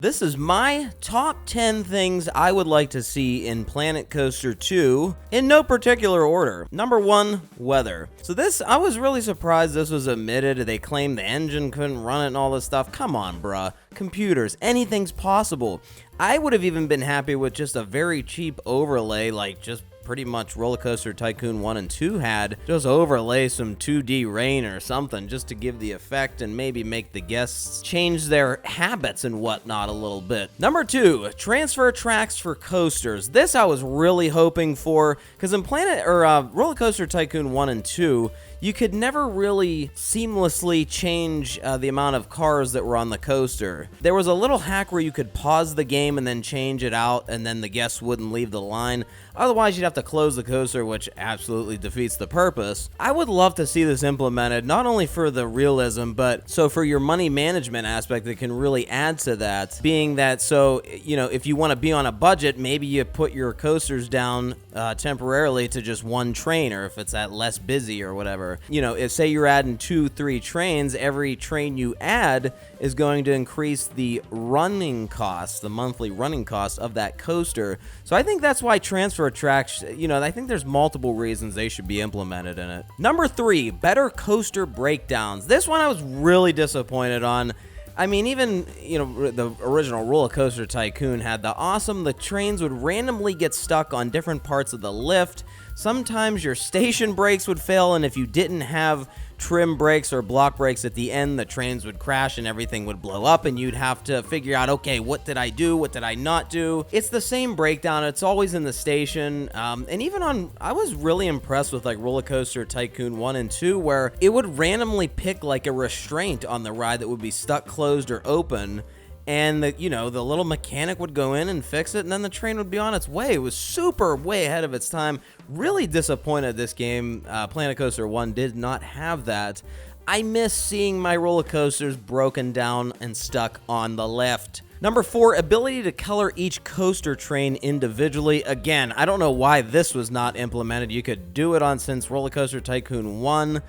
This is my top 10 things I would like to see in Planet Coaster 2 in no particular order. Number 1, weather. So I was really surprised this was omitted. They claimed the engine couldn't run it and all this stuff. Come on, bruh. Computers, anything's possible. I would have even been happy with just a very cheap overlay, like just pretty much Roller Coaster Tycoon 1 and 2 had. Just overlay some 2D rain or something just to give the effect and maybe make the guests change their habits and whatnot a little bit. Number 2, transfer tracks for coasters. This I was really hoping for, because in Roller Coaster Tycoon 1 and 2, you could never really seamlessly change the amount of cars that were on the coaster. There was a little hack where you could pause the game and then change it out, and then the guests wouldn't leave the line. Otherwise, you'd have to close the coaster, which absolutely defeats the purpose. I would love to see this implemented, not only for the realism, but so for your money management aspect that can really add to that. Being that, so, if you want to be on a budget, maybe you put your coasters down temporarily to just one train, or if it's at less busy or whatever. If say you're adding 2-3 trains, every train you add is going to increase the running cost, the monthly running cost of that coaster. So I think that's why transfer tracks, I think there's multiple reasons they should be implemented in it. Number 3, better coaster breakdowns. This one I was really disappointed on. I mean, even, the original Roller Coaster Tycoon had the trains would randomly get stuck on different parts of the lift. Sometimes your station brakes would fail, and if you didn't have trim brakes or block brakes at the end, the trains would crash and everything would blow up, and you'd have to figure out, okay, what did I do? What did I not do? It's the same breakdown. It's always in the station. And even I was really impressed with like Roller Coaster Tycoon 1 and 2, where it would randomly pick like a restraint on the ride that would be stuck, closed, or open. And the little mechanic would go in and fix it, and then the train would be on its way. It was super way ahead of its time. Really disappointed this game, Planet Coaster 1, did not have that. I miss seeing my roller coasters broken down and stuck on the lift. Number 4, ability to color each coaster train individually. Again, I don't know why this was not implemented. You could do it since Roller Coaster Tycoon 1.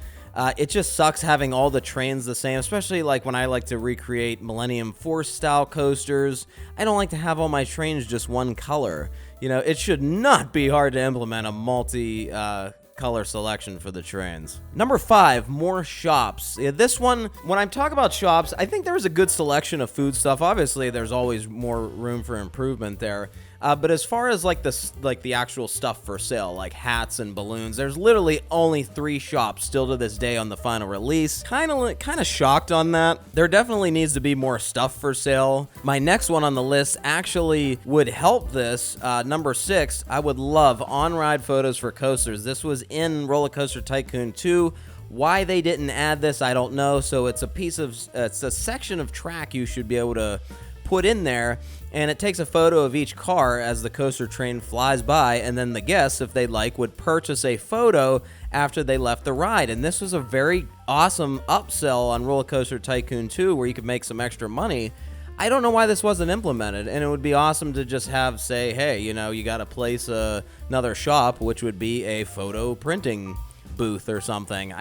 It just sucks having all the trains the same, especially like when I like to recreate Millennium Force style coasters. I don't like to have all my trains just one color. It should not be hard to implement a multi-color selection for the trains. Number 5, more shops. This one, when I talk about shops, I think there was a good selection of food stuff. Obviously, there's always more room for improvement there. But as far as like the actual stuff for sale, like hats and balloons, there's literally only 3 shops still to this day on the final release. Kind of shocked on that. There definitely needs to be more stuff for sale. My next one on the list actually would help this. Number 6, I would love on-ride photos for coasters. This was in Roller Coaster Tycoon 2. Why they didn't add this, I don't know. So it's a section of track you should be able to put in there, and it takes a photo of each car as the coaster train flies by, and then the guests, if they like, would purchase a photo after they left the ride. And this was a very awesome upsell on Roller Coaster Tycoon 2 where you could make some extra money. I don't know why this wasn't implemented, and it would be awesome to just say, hey, you got to place another shop, which would be a photo printing booth or something.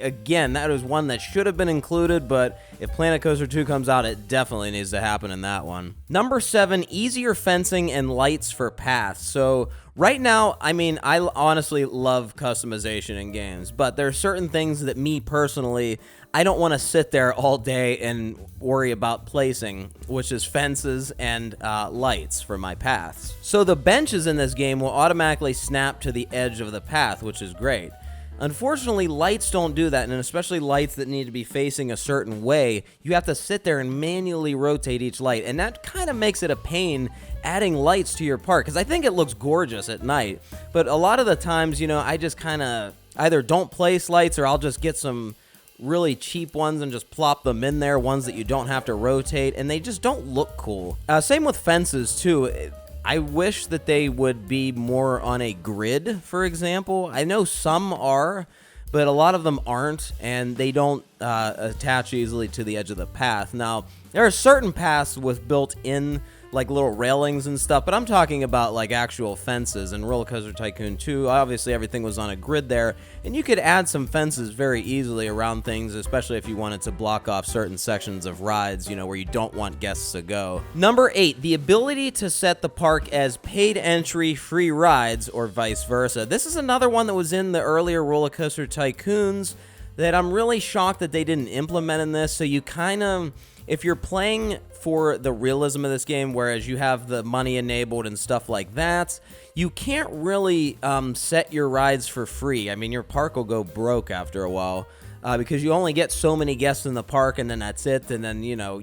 Again, that is one that should have been included, but if Planet Coaster 2 comes out, it definitely needs to happen in that one. Number 7, easier fencing and lights for paths. So right now, I honestly love customization in games, but there are certain things that me personally, I don't want to sit there all day and worry about placing, which is fences and lights for my paths. So the benches in this game will automatically snap to the edge of the path, which is great. Unfortunately, lights don't do that, and especially lights that need to be facing a certain way, you have to sit there and manually rotate each light, and that kind of makes it a pain adding lights to your park, because I think it looks gorgeous at night, but a lot of the times, I just kind of either don't place lights, or I'll just get some really cheap ones and just plop them in there, ones that you don't have to rotate, and they just don't look cool. Same with fences, too. I wish that they would be more on a grid, for example. I know some are, but a lot of them aren't, and they don't attach easily to the edge of the path. Now, there are certain paths with built-in like little railings and stuff, but I'm talking about like actual fences. In Roller Coaster Tycoon 2, obviously everything was on a grid there, and you could add some fences very easily around things, especially if you wanted to block off certain sections of rides, you know, where you don't want guests to go. Number 8, the ability to set the park as paid entry, free rides, or vice versa. This is another one that was in the earlier Roller Coaster Tycoons that I'm really shocked that they didn't implement in this. So you kind of, if you're playing for the realism of this game, whereas you have the money enabled and stuff like that, you can't really set your rides for free. I mean, your park will go broke after a while because you only get so many guests in the park, and then that's it. And then, you know,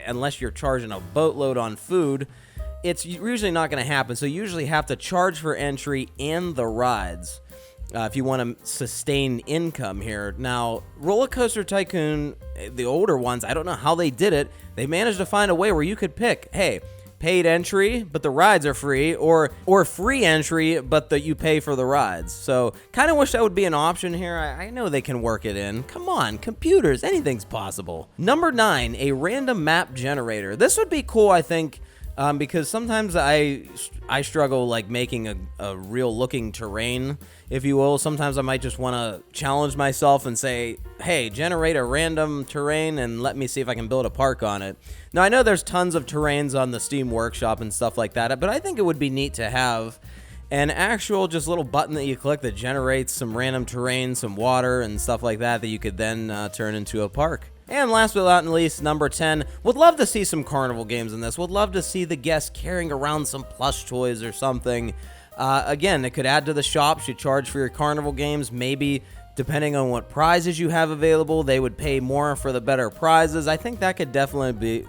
unless you're charging a boatload on food, it's usually not going to happen. So you usually have to charge for entry and the rides if you want to sustain income here. Now, Roller Coaster Tycoon, the older ones, I don't know how they did it. They managed to find a way where you could pick, hey, paid entry, but the rides are free, or free entry, but you pay for the rides. So, kind of wish that would be an option here. I know they can work it in. Come on, computers, anything's possible. Number 9, a random map generator. This would be cool, I think, because sometimes I struggle like making a real looking terrain, if you will. Sometimes I might just want to challenge myself and say, hey, generate a random terrain and let me see if I can build a park on it. Now, I know there's tons of terrains on the Steam Workshop and stuff like that, but I think it would be neat to have an actual just little button that you click that generates some random terrain, some water and stuff like that you could then turn into a park. And last but not least, number 10, would love to see some carnival games in this. Would love to see the guests carrying around some plush toys or something. Again, it could add to the shops. You charge for your carnival games. Maybe, depending on what prizes you have available, they would pay more for the better prizes. I think that could definitely be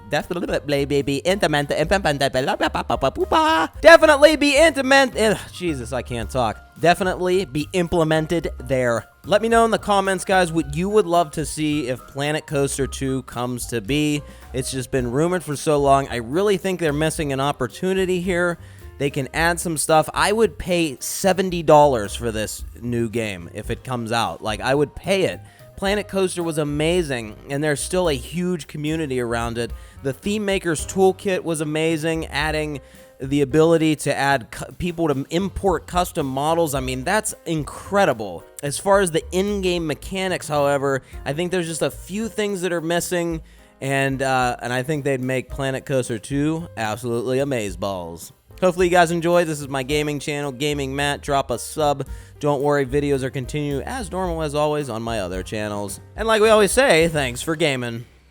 Jesus, I can't talk. Definitely be implemented there. Let me know in the comments, guys, what you would love to see if Planet Coaster 2 comes to be. It's just been rumored for so long. I really think they're missing an opportunity here. They can add some stuff. I would pay $70 for this new game if it comes out. Like, I would pay it. Planet Coaster was amazing, and there's still a huge community around it. The Theme Maker's Toolkit was amazing, adding the ability to add people to import custom models. I mean, that's incredible. As far as the in-game mechanics, however, I think there's just a few things that are missing, and I think they'd make Planet Coaster 2 absolutely amazeballs. Hopefully you guys enjoyed. This is my gaming channel, Gaming Matt. Drop a sub. Don't worry, videos are continuing as normal as always on my other channels. And like we always say, thanks for gaming.